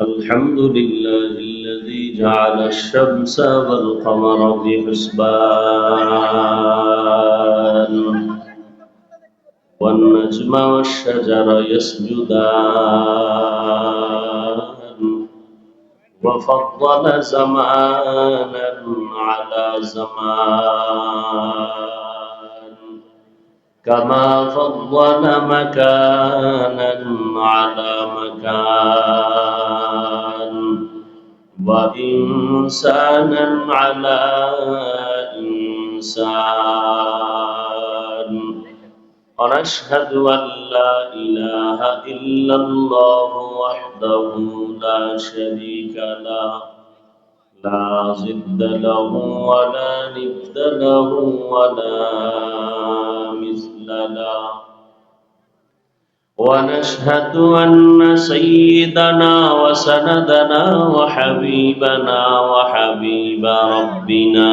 الحمد لله الذي جعل الشمس والقمر بحسبان والنجم والشجر يسجدان وفضل زمانا على زمان كما فضل مكانا على مكان وإنسانا على إنسان ونشهد أن لا إله إلا الله وحده لا شريك له لا ضد له ولا ند له ولا مثل له ونشهد أن سيدنا وسندنا وحبيبنا وحبيب ربنا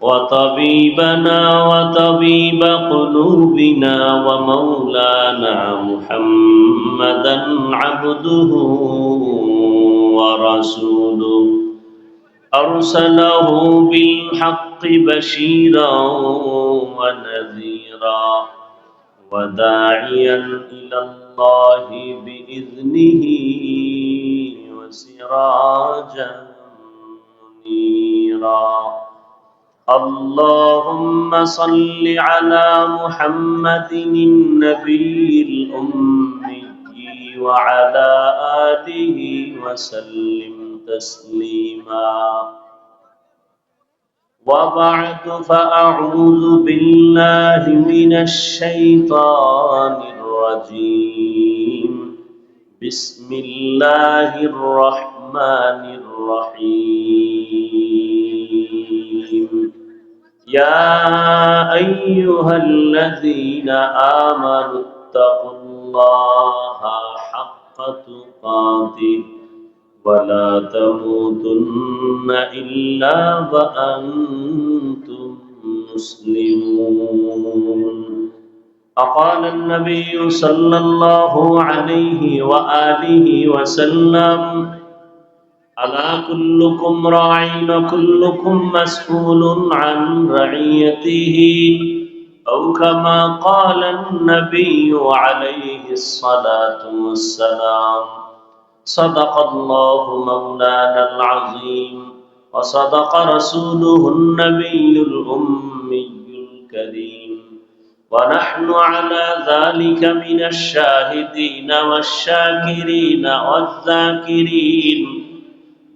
وطبيبنا وطبيب قلوبنا ومولانا محمدا عبده ورسوله أرسله بالحق بشيرا ونذيرا وداعيا إلى الله بإذنه وسراجا منيرا اللهم صل على محمد النبي الأمي وعلى آله وسلم تسليما وبعد فأعوذ بالله من الشيطان الرجيم بسم الله الرحمن الرحيم يا أيها الذين آمنوا اتقوا الله حق تقاته ولا تموتن إلا وأنتم مسلمون أقال النبي صلى الله عليه وآله وسلم ألا كلكم راع وكلكم مسؤول عن رعيته أو كما قال النبي عليه الصلاة والسلام صدق الله مولانا العظيم وصدق رسوله النبي الأمي الكريم ونحن على ذلك من الشاهدين والشاكرين والذاكرين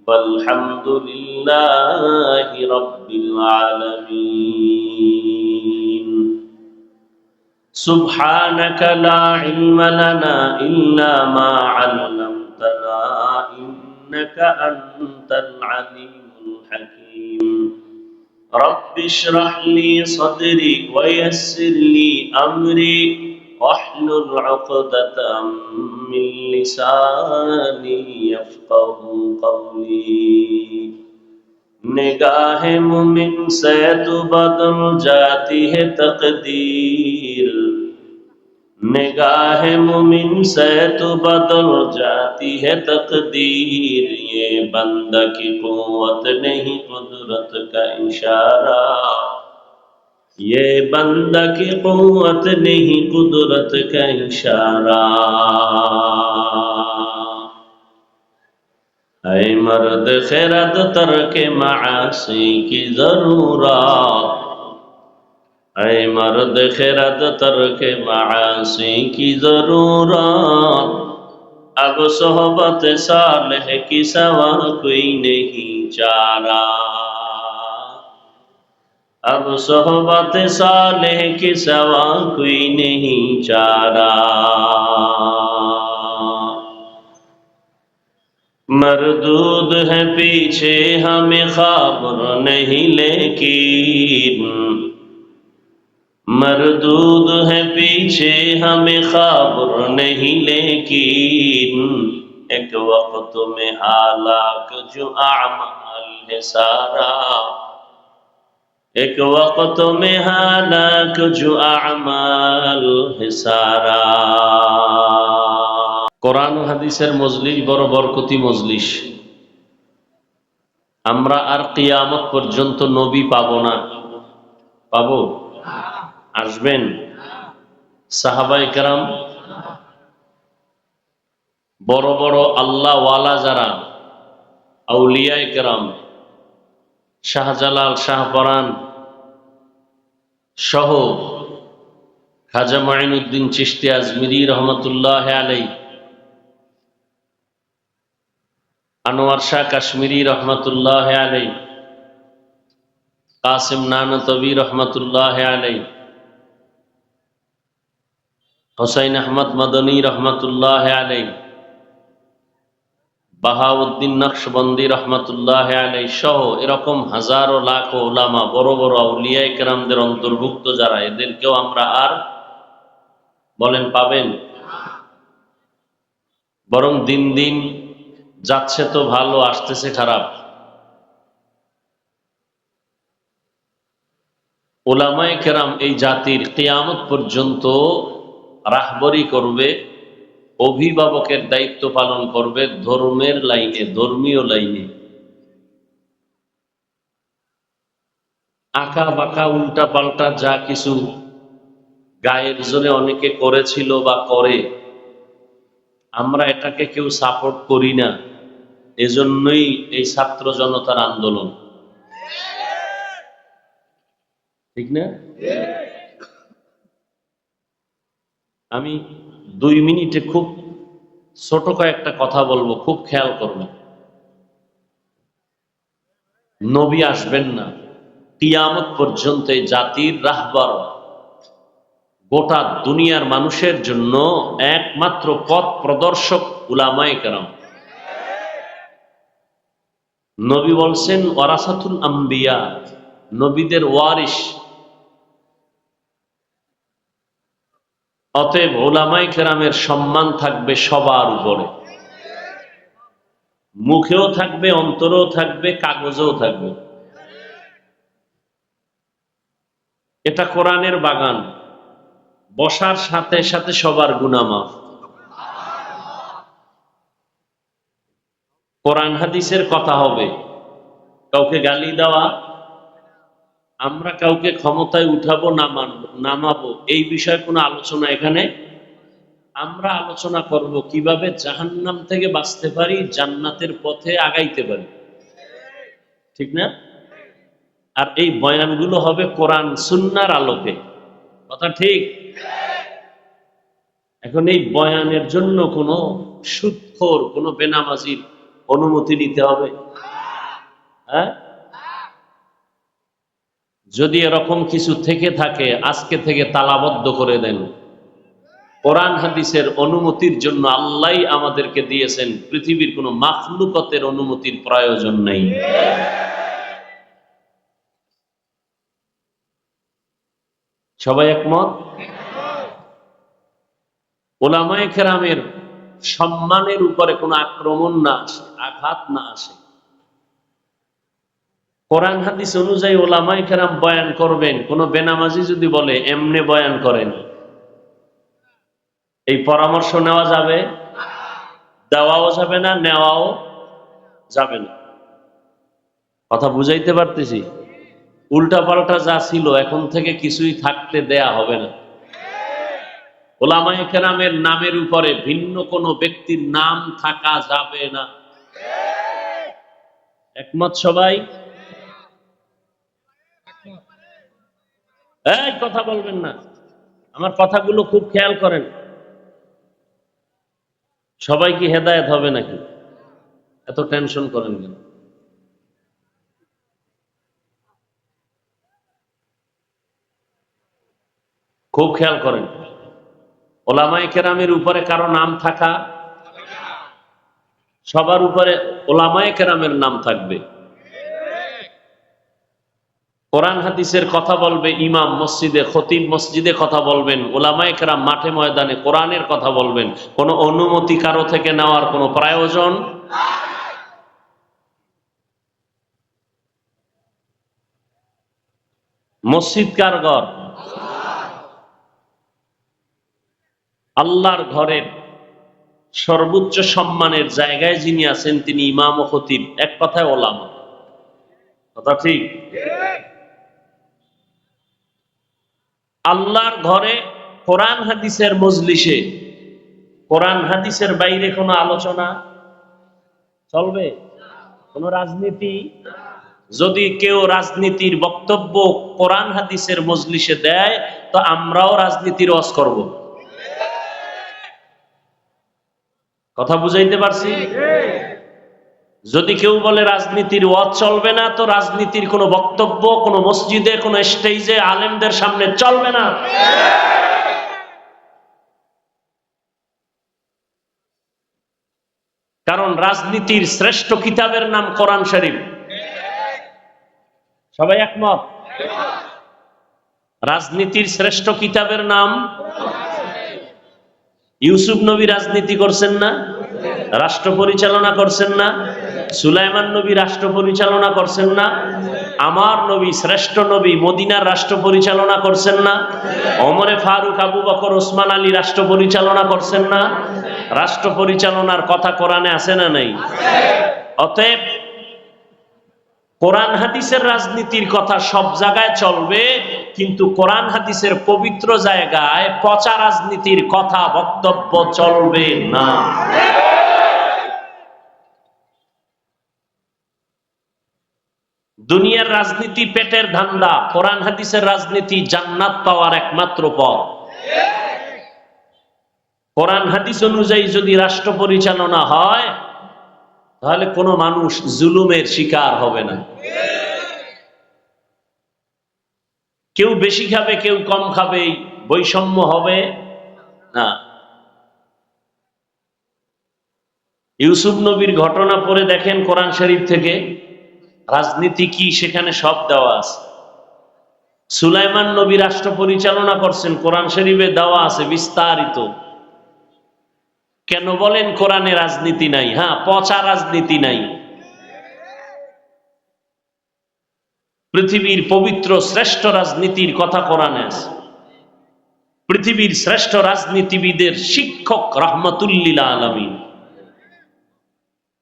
والحمد لله رب العالمين سبحانك لا علم لنا إلا ما علمتنا إنك أنت العليم الحكيم رب اشرح لي صدري ويسر لي أمري واحلل عقدة من لساني يفقه قولي نگاہ مومن سے تو بدل جاتی ہے تقدیر نگاہ مومن سے تو بدل جاتی ہے تقدیر یہ بندہ کی قوت نہیں قدرت کا اشارہ یہ بندہ کی قوت نہیں قدرت کا اشارہ اے مرد خیرت ترک معاصی کی ضرورت اے مرد خیرت ترک معاصی کی ضرورت اب صحبت صالح کی سوا کوئی نہیں چارہ اب صحبت صالح کی سوا کوئی نہیں چارہ مردود ہے پیچھے ہمیں خبر نہیں لیکن مردود ہے پیچھے ہمیں خبر نہیں لیکن ایک وقت میں ہلاک جو اعمال ہے سارا ایک وقت میں ہلاک جو اعمال ہے سارا কোরআন ও হাদিসের মজলিস বড় বরকতি মজলিস। আমরা আর কিয়ামত পর্যন্ত নবী পাবো না। পাবো? আসবেন সাহাবায়ে কেরাম, বড় বড় আল্লাহ ওয়ালা যারা আউলিয়ায়ে কেরাম, শাহজালাল, শাহপরান সহ খাজা মাইনুদ্দিন চিশতি আজমিরি রহমতুল্লাহ আলাইহি, আনোয়ার শাহ কাশ্মীরি রহমতুল্লাহ আলাইহি, কাসিম নানতবী রহমতুল্লাহ আলাইহি, হুসাইন আহমদ মদনী রহমতুল্লাহ আলাইহি, বাহাউদ্দিন নকশবন্দি রহমতুল্লাহ আলাইহি সহ এরকম হাজারো লাখ উলামা, বড় বড় আউলিয়ায়ে কেরামদের অন্তর্ভুক্ত যারা, এদেরকেও আমরা আর বলেন পাবেন? বরং দিন দিন যাচ্ছে তো ভালো, আসতেছে খারাপ। উলামায়ে কেরাম এই জাতির কিয়ামত পর্যন্ত রাহবরি করবে, অভিভাবকের দায়িত্ব পালন করবে ধর্মের লাইনে, ধর্মীয় লাইনে। আঁকা বাঁকা উল্টা পাল্টা যা কিছু গায়ের জোরে অনেকে করেছিল বা করে, আমরা এটাকে কেউ সাপোর্ট করি না। এজন্যই এই ছাত্র জনতার আন্দোলন, ঠিক না? আমি 2 মিনিটে খুব ছোট কয়েকটা কথা বলবো, খুব খেয়াল করবেন। নবী আসবেন না, কিয়ামত পর্যন্ত এই জাতির রাহবার, গোটা দুনিয়ার মানুষের জন্য একমাত্র পথ প্রদর্শক উলামায়ে কেরাম। নবী বলছেন ওয়ারাসাতুল আম্বিয়া, নবীদের ওয়ারিস। অতএব উলামায়ে কেরামের সম্মান থাকবে সবার উপরে, মুখেও থাকবে, অন্তরেও থাকবে, কাগজেও থাকবে। এটা কোরআনের বাগান, বসার সাথে সাথে সবার গুনাহ মাফ। কোরআন হাদিসের কথা হবে, কাউকে গালি দেওয়া, আমরা কাউকে ক্ষমতায় উঠাবো না নামাবো, এই বিষয়ে কোনো আলোচনা এখানে। আমরা আলোচনা করব কিভাবে জাহান্নাম থেকে বাঁচতে পারি, জান্নাতের পথে আগাইতে পারি, ঠিক না? আর এই বয়ানগুলো হবে কোরআন সুন্নাহর আলোকে, কথা ঠিক? এখন এই বয়ানের জন্য কোনো সুদখোর, কোনো বেনামাজির অনুমতি নিতে হবে? হ্যাঁ? যদি এরকম কিছু থেকে থাকে আজকে থেকে তালাবদ্ধ করে দেন। কোরআন হাদিসের অনুমতির জন্য আল্লাহই আমাদেরকে দিয়েছেন, পৃথিবীর কোনো মাখলুকতের অনুমতির প্রয়োজন নেই। সবাই একমত? উলামায়ে কেরামের সম্মানের উপরে কোনো আক্রমণ না আসে, আঘাত না আসে। কোরআন হাদিস অনুযায়ী উলামায়ে কেরাম বয়ান করবেন, কোন বেনামাজি যদি বলে এমনে বয়ান করেন, এই পরামর্শ নেওয়া যাবে? দেওয়াও যাবে না, নেওয়াও যাবে না। কথা বুঝাইতে পারতেছি? উল্টা পাল্টা যা ছিল এখন থেকে কিছুই থাকতে দেয়া হবে না। উলামায়ে কেরামের নামের উপরে ভিন্ন কোনো ব্যক্তির নাম থাকা যাবে না। একমত সবাই? এই কথা বলবেন না, আমার কথাগুলো খুব খেয়াল করেন। সবাই কি হেদায়েত হবে নাকি? এত টেনশন করেন কেন? খুব খেয়াল করেন। উলামায়ে কেরামের উপরে কারো নাম থাকা, সবার উপরে উলামায়ে কেরামের নাম থাকবে। কোরআন হাদিসের কথা বলবে ইমাম মসজিদে, খতিব মসজিদে কথা বলবেন, উলামায়ে কেরাম মাঠে ময়দানে কোরআনের কথা বলবেন। কোনো অনুমতি কারো থেকে নেওয়ার কোনো প্রয়োজন। মসজিদ কার ঘর? আল্লাহর ঘরের সর্বোচ্চ সম্মানের জায়গায় যিনি আছেন তিনি ইমাম ও খতিব, এক কথায় ওলামা। কথা ঠিক? আল্লাহর ঘরে কোরআন হাদিসের মজলিসে কোরআন হাদিসের বাইরে কোনো আলোচনা চলবে? কোন রাজনীতি? যদি কেউ রাজনীতির বক্তব্য কোরআন হাদিসের মজলিসে দেয় তো আমরাও রাজনীতির ওয়াজ করব। কথা বুঝাইতে পারছি? যদি কেউ বলে রাজনীতির ওয়াজ চলবে না, তো রাজনীতির কোনো বক্তব্য কোনো মসজিদে কোনো স্টেজে আলেমদের সামনে চলবে না। কারণ রাজনীতির শ্রেষ্ঠ কিতাবের নাম কোরআন শরীফ। সবাই একমত? রাজনীতির শ্রেষ্ঠ কিতাবের নাম? ইউসুফ নবী রাজনীতি করছেন না? রাষ্ট্র পরিচালনা করছেন না? সুলাইমান নবী রাষ্ট্র পরিচালনা করছেন না? আমার নবী শ্রেষ্ঠ নবী মদিনার রাষ্ট্র পরিচালনা করছেন না? ওমরে ফারুক, আবু বকর, ওসমান আলী রাষ্ট্র পরিচালনা করছেন না? রাষ্ট্র পরিচালনার কথা কোরআনে আছে না নাই? অতএব কোরআন হাদিসের রাজনীতির কথা সব জায়গায় চলবে, কিন্তু কোরআন হাদিসের পবিত্র জায়গায় পচা রাজনীতির কথা বক্তব্য চলবে না। দুনিয়ার রাজনীতি পেটের ধান্দা, কোরআন হাদিসের রাজনীতি জান্নাত পাওয়ার একমাত্র পথ। কোরআন হাদিস অনুযায়ী যদি রাষ্ট্র পরিচালনা হয় তাহলে কোনো মানুষ জুলুমের শিকার হবে না। কেউ বেশি খাবে, কেউ কম খাবে, বৈষম্য হবে না। ইউসুফ নবীর ঘটনা পড়ে দেখেন কোরআন শরীফ থেকে, রাজনীতি কি সেখানে সব দেওয়া আছে। সুলাইমান নবী রাষ্ট্র পরিচালনা করছেন, কোরআন শরীফে দেওয়া আছে বিস্তারিত। কেন বলেন কোরআনে রাজনীতি নাই? হ্যাঁ, পচা রাজনীতি নাই। পৃথিবীর পবিত্র শ্রেষ্ঠ রাজনীতির কথা কোরআনে আছে। পৃথিবীর শ্রেষ্ঠ রাজনীতিবিদের শিক্ষক রাহমাতুল্লিল আলামিন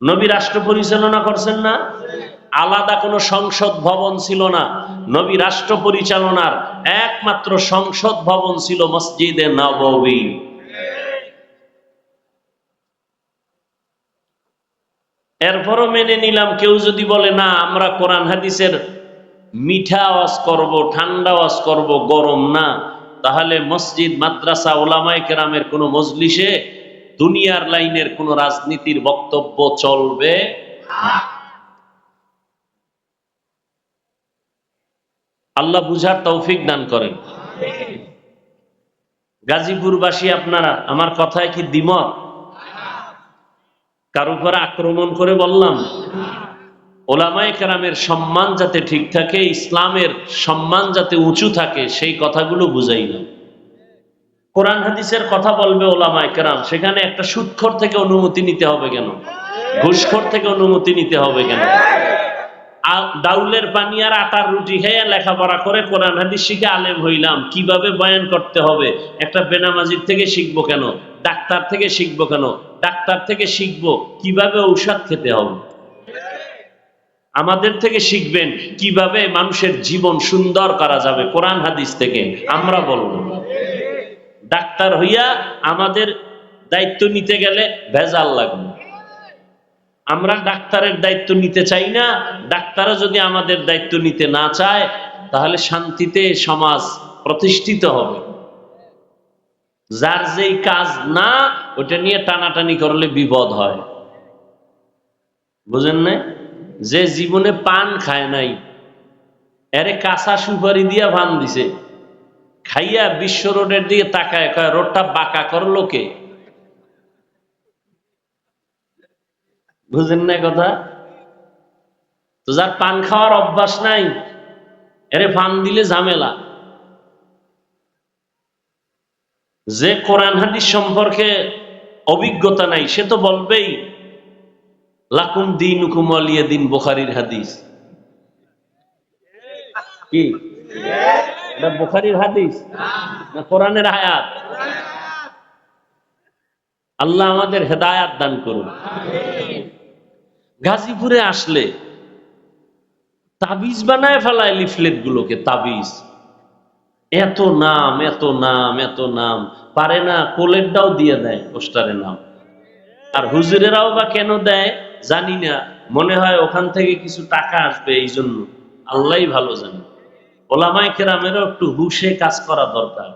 নবী রাষ্ট্র পরিচালনা করছেন না? আলাদা কোনো সংসদ ভবন ছিল না। নবী রাষ্ট্র পরিচালনার একমাত্র সংসদ ভবন ছিল মসজিদে নববী। এরপরও মেনে নিলাম কেউ যদি বলে না, আমরা কোরআন হাদিসের মিঠা আওয়াজ করব, ঠান্ডা আওয়াজ করব, গরম না, তাহলে মসজিদ, মাদ্রাসা, ওলামায়ে কেরামের কোনো মজলিসে দুনিয়ার লাইনের কোনো রাজনীতির বক্তব্য চলবে না। আল্লাহ বুঝার তৌফিক দান করেন। গাজীপুরবাসী আপনারা আমার কথায় কি দ্বিমত? কার উপর আক্রমণ করে বললাম? ওলামায়ে কেরামের সম্মান যাতে ঠিক থাকে, ইসলামের সম্মান যাতে উঁচু থাকে, সেই কথাগুলো বুঝাই না। কোরআন হাদিসের কথা বলবে ওলামায়ে কেরাম, সেখানে একটা সুদখোর থেকে অনুমতি নিতে হবে কেন? ঘুষখোর থেকে অনুমতি নিতে হবে কেন? ডাউলের পানি আর আটার রুটি খেয়ে লেখাপড়া করে কোরআন হাদিস শিখে আলেম হইলাম, কিভাবে বয়ান করতে হবে একটা বেনামাজির থেকে শিখবো কেন? ডাক্তার থেকে শিখবো কেন? ডাক্তার থেকে শিখবো কিভাবে ঔষধ খেতে হবে। আমাদের থেকে শিখবেন কিভাবে মানুষের জীবন সুন্দর করা যাবে, কোরআন হাদিস থেকে আমরা বলবো। ডাক্তার হইয়া আমাদের দায়িত্ব নিতে গেলে ভেজাল লাগবে। আমরা ডাক্তারের দায়িত্ব নিতে চাই না। ডাক্তাররা যদি আমাদের দায়িত্ব নিতে না চায় তাহলে শান্তিতে সমাজ প্রতিষ্ঠিত হবে। যার যেই কাজ না, ওটা নিয়ে টানাটানি করলে বিপদ হয়। বুঝেন না? যে জীবনে পান খায় নাই, এরে কাঁচা সুপারি দিয়া ভান দিছে, খাইয়া বিশ্ব রোডের দিকে তাকায়, কয় রোডটা বাঁকা করলো কে? বুঝেন না কথা? তো যার পান খাওয়ার অভ্যাস নাই, এরে ফান দিলে ঝামেলা। যে কোরআন হাদিস সম্পর্কে অভিজ্ঞতা নাই, সে তো বলবেই লাকুম দীনুকুম ওয়ালিয়া দিন, বুখারীর হাদিস। কি এটা বুখারীর হাদিস না কোরআনের আয়াত? আল্লাহ আমাদের হেদায়াত দান করুন। গাজীপুরে আসলে তাবিজ বানায় ফেলায় লিফলেট গুলোকে, তাবিজ, এত নাম এত নাম এত নাম, পারে না কোলেরটাও দিয়ে দেয় পোস্টারের নাম। আর হুজুরেরাও বা কেন দেয় জানি না, মনে হয় ওখান থেকে কিছু টাকা আসবে এই জন্য, আল্লাহই ভালো জানে। ওলামায়ে কেরামেরও একটু হুশে কাজ করা দরকার।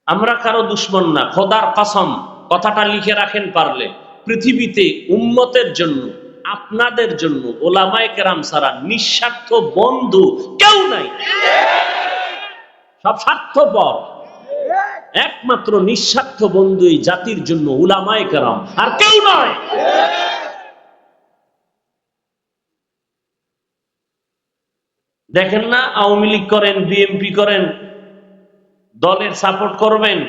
আমরা কারো দুশ্মন না, খোদার কসম, কথাটা লিখে রাখেন পারলে, পৃথিবীতে উম্মতের জন্য, আপনাদের জন্য ওলামায়ে কেরাম ছাড়া নিঃস্বার্থ বন্ধু কেউ নাই। সব স্বার্থপর। একমাত্র নিঃস্বার্থ বন্ধু এই জাতির জন্য উলামায়ে কেরাম, আর কেউ নয়। দেখেন না, আওয়ামী লীগ করেন, বিএনপি করেন, দলের সাপোর্ট করবেন,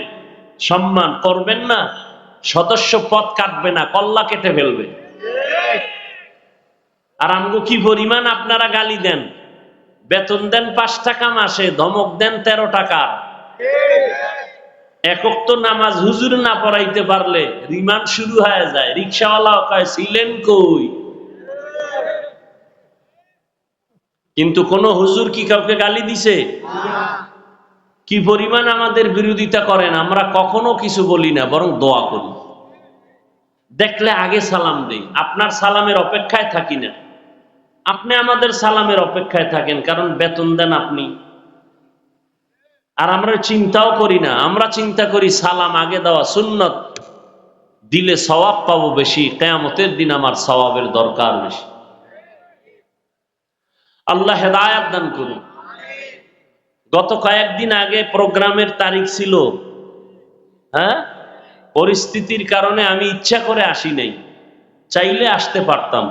সম্মান করবেন না, সদস্য পদ কাটবে না, কল্লা কেটে ফেলবে। আর আমগো কি পরিমাণ আপনারা গালি দেন, বেতন দেন 5 টাকা মাসে, ধমক দেন 13 টাকা। একক তো নামাজ হুজুর না পড়াইতে পারলে রিমান্ড শুরু হয়ে যায়। রিক্সাওয়ালা কয় ছিলেন কই? কিন্তু কোন হুজুর কি কাউকে গালি দিছে? কি পরিমাণ আমাদের বিরোধিতা করেন, আমরা কখনো কিছু বলি না, বরং দোয়া করি। দেখলে আগে সালাম দেই, আপনার সালামের অপেক্ষায় থাকি না। আপনি আমাদের সালামের অপেক্ষায় থাকেন, কারণ বেতন দেন আপনি। আর আমরা চিন্তাও করি না, আমরা চিন্তা করি সালাম আগে দেওয়া সুন্নত, দিলে সওয়াব পাবো বেশি, কিয়ামতের দিন আমার সওয়াবের দরকার বেশি। আল্লাহ হেদায়াত দান করুন। গত কয়েকদিন আগে প্রোগ্রামের তারিখ ছিল, হ্যাঁ, পরিস্থিতির কারণে আমি ইচ্ছা করে আসি নাই, চাইলে আসতে পারতাম।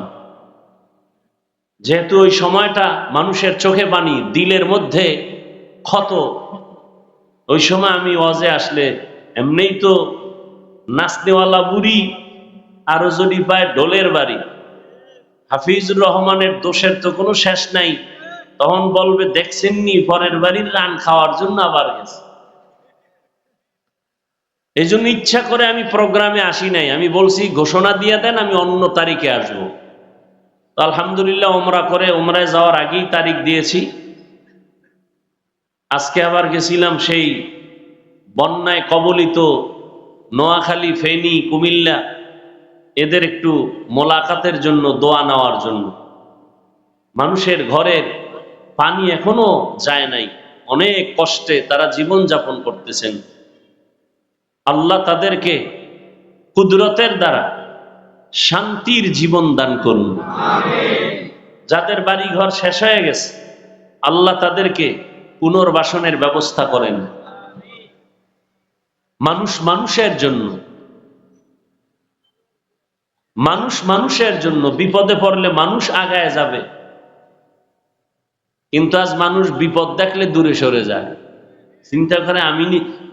যেহেতু ওই সময়টা মানুষের চোখে পানি, দিলের মধ্যে ক্ষত, ওই সময় আমি ওয়াজে আসলে এমনিই তো নাচনেওয়ালা বুড়ি, আরো যদি পায় ঢোলের বাড়ি। হাফিজুর রহমানের দোষের তো কোনো শেষ নাই, তখন বলবে দেখছেননি পরের বাড়ির রান খাওয়ার জন্য আবার গেছে। এই জন্য ইচ্ছা করে আমি প্রোগ্রামে আসি নাই। আমি বলছি ঘোষণা দিয়ে দেন, আমি অন্য তারিখে আসবো। তো আলহামদুলিল্লাহ ওমরা করে, ওমরায় যাওয়ার আগেই তারিখ দিয়েছি। আজকে আবার গেছিলাম সেই বন্যায় কবলিত নোয়াখালী, ফেনী, কুমিল্লা, এদের একটু মোলাকাতের জন্য, দোয়া নেওয়ার জন্য। মানুষের ঘরের পানি এখনো যায় নাই, অনেক কষ্টে তারা জীবন যাপন করতেছেন। আল্লাহ তাদেরকে কুদরতের দ্বারা শান্তির জীবন দান করুন। যাদের বাড়ি ঘর শেষ হয়ে গেছে, আল্লাহ তাদেরকে পুনর্বাসনের ব্যবস্থা করেন। মানুষ মানুষের জন্য, মানুষ মানুষের জন্য, বিপদে পড়লে মানুষ আগায় যাবে, কিন্তু আজ মানুষ বিপদ দেখলে দূরে সরে যায়। চিন্তা করে, আমি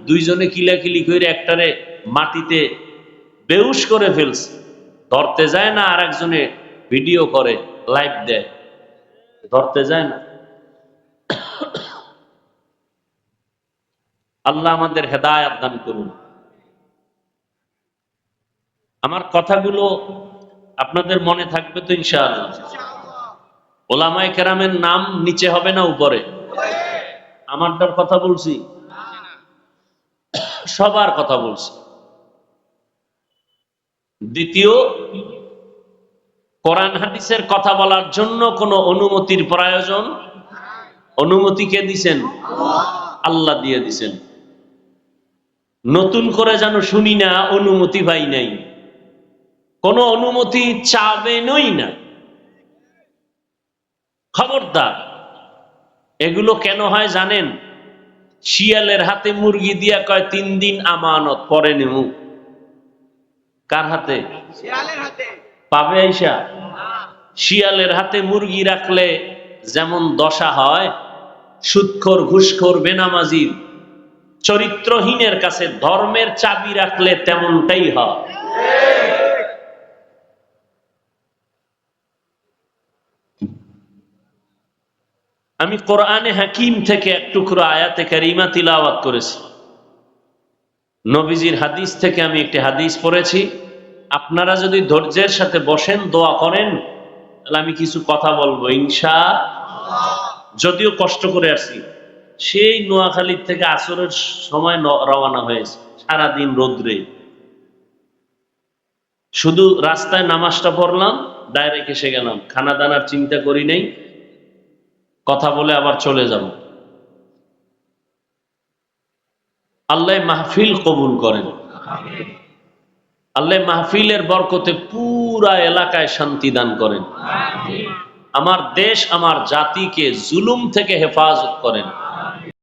দুইজনে কিলাকিলি করে একটারে মাটিতে বেহুশ করে ফেলছে, ধরতে যায় না, আর একজনে ভিডিও করে লাইভ দেয়, ধরতে যায় না। আল্লাহ আমাদের হেদায়াত দান করুন। আমার কথাগুলো আপনাদের মনে থাকবে তো ইনশাআল্লাহ? ওলামায়ে কেরামের নাম নিচে হবে না উপরে? আমারটার কথা বলছি, সবার কথা বলছি। দ্বিতীয়, কোরআন হাদিসের কথা বলার জন্য কোনো অনুমতির প্রয়োজন? অনুমতি কে দিছেন? আল্লাহ দিয়ে দিছেন। নতুন করে যেন শুনি না অনুমতি পাই নাই, কোনো অনুমতি চাবেনই না, খবরদার। এগুলো কেন হয় জানেন? শিয়ালের হাতে মুরগি দিয়া কয় 3 দিন আমানত, পরে নেমু। কার হাতে? শিয়ালের হাতে। পাবে আইসা? শিয়ালের হাতে মুরগি রাখলে যেমন দশা হয়, সুদখোর, ঘুষখোর, বেনামাজির, চরিত্রহীনের কাছে ধর্মের চাবি রাখলে তেমনটাই হয়। আমি কোরআনে হাকিম থেকে এক টুকরো আয়াতে কারিমা তিলাওয়াত করেছি। নবীজির হাদিস থেকে আমি একটি হাদিস পড়েছি, আপনারা যদি ধৈর্যের সাথে বসেন দোয়া করেন তাহলে আমি কিছু কথা বলবো ইনশাআল্লাহ। যদিও কষ্ট করে আসছি, সেই নোয়াখালীর থেকে আসরের সময় রওনা হয়েছে, সারাদিন রোদ্রে, শুধু রাস্তায় নামাজটা পড়লাম, ডাইরেক্ট এসে গেলাম, খানা দানার চিন্তা করি নাই, কথা বলে আবার চলে যাব। আল্লাহ মাহফিল কবুল করেন, আল্লাহ মাহফিলের বরকতে পুরা এলাকায় শান্তি দান করেন, আমার দেশ আমার জাতিকে জুলুম থেকে হেফাজত করেন।